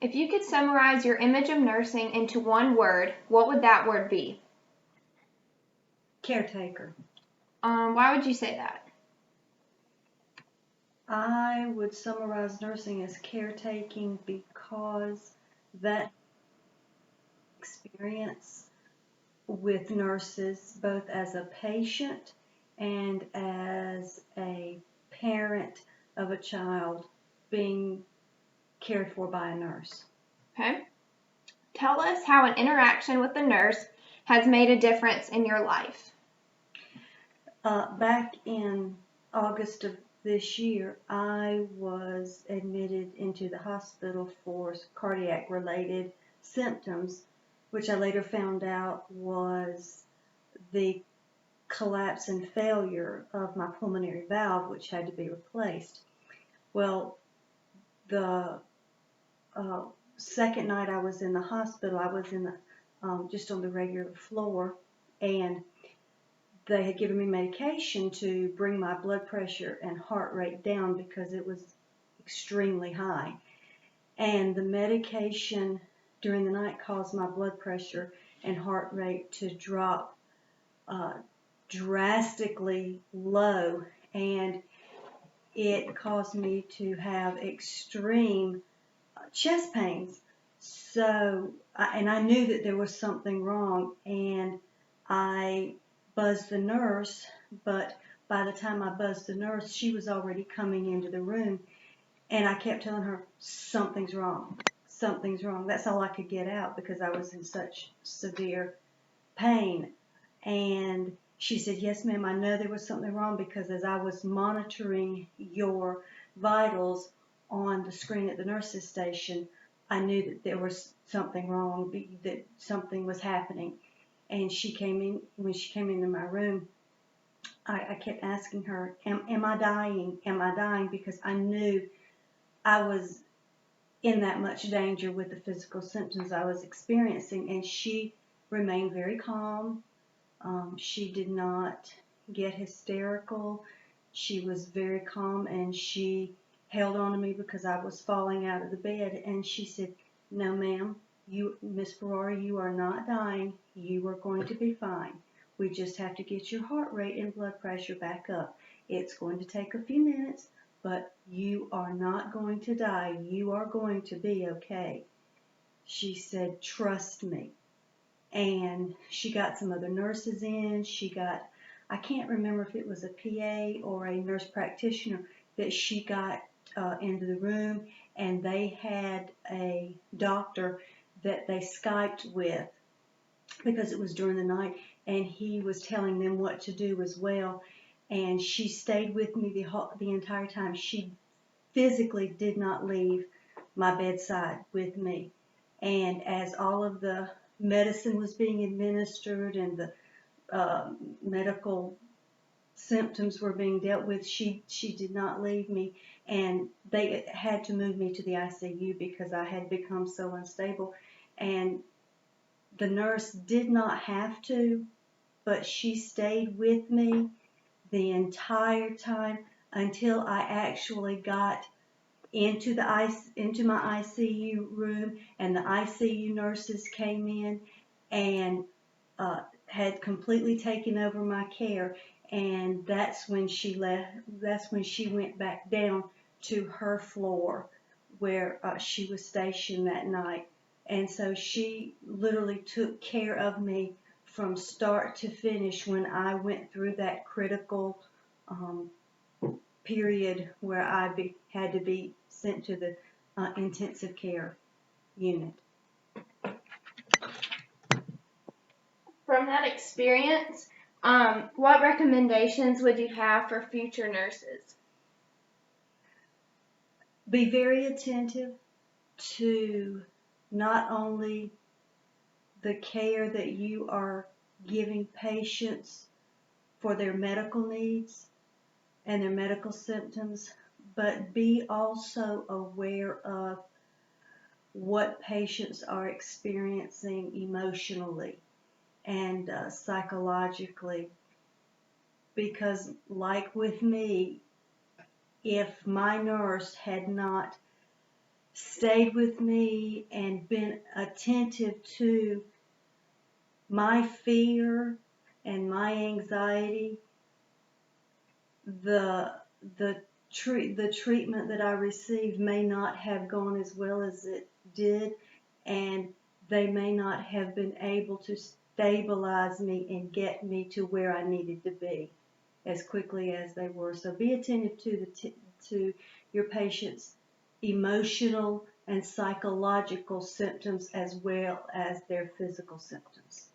If you could summarize your image of nursing into one word, what would that word be? Caretaker. Why would you say that? I would summarize nursing as caretaking because that experience with nurses, both as a patient and as a parent of a child being cared for by a nurse. Okay. Tell us how an interaction with the nurse has made a difference in your life. Back in August of this year, I was admitted into the hospital for cardiac-related symptoms, which I later found out was the collapse and failure of my pulmonary valve, which had to be replaced. Well, the second night I was in the hospital, I was in the just on the regular floor, and they had given me medication to bring my blood pressure and heart rate down because it was extremely high. And the medication during the night caused my blood pressure and heart rate to drop drastically low, and it caused me to have extreme chest pains. So, and I knew that there was something wrong, and I buzzed the nurse, but by the time I buzzed the nurse, she was already coming into the room, and I kept telling her, something's wrong, something's wrong. That's all I could get out because I was in such severe pain. And she said, yes, ma'am, I know there was something wrong because as I was monitoring your vitals on the screen at the nurse's station, I knew that there was something wrong, that something was happening. And she came in, when she came into my room, I kept asking her, am I dying? Am I dying? Because I knew I was in that much danger with the physical symptoms I was experiencing. And she remained very calm. She did not get hysterical. She was very calm, and she held on to me because I was falling out of the bed. And she said, no, ma'am, Miss Ferrari, you are not dying. You are going to be fine. We just have to get your heart rate and blood pressure back up. It's going to take a few minutes, but you are not going to die. You are going to be okay. She said, trust me. And she got some other nurses in. She got, I can't remember if it was a PA or a nurse practitioner that she got into the room, and they had a doctor that they Skyped with because it was during the night, and he was telling them what to do as well. And she stayed with me the entire time. She physically did not leave my bedside with me. And as all of the medicine was being administered and the medical symptoms were being dealt with, she did not leave me. And they had to move me to the ICU because I had become so unstable. And the nurse did not have to, but she stayed with me the entire time until I actually got into my ICU room, and the ICU nurses came in and had completely taken over my care. And that's when she left. That's when she went back down to her floor where she was stationed that night. And so she literally took care of me from start to finish when I went through that critical period where I had to be sent to the intensive care unit. From that experience, what recommendations would you have for future nurses? Be very attentive to not only the care that you are giving patients for their medical needs and their medical symptoms, but be also aware of what patients are experiencing emotionally and psychologically. Because like with me, if my nurse had not stayed with me and been attentive to my fear and my anxiety, the the treatment that I received may not have gone as well as it did, and they may not have been able to stabilize me and get me to where I needed to be as quickly as they were. So be attentive to to your patient's emotional and psychological symptoms as well as their physical symptoms.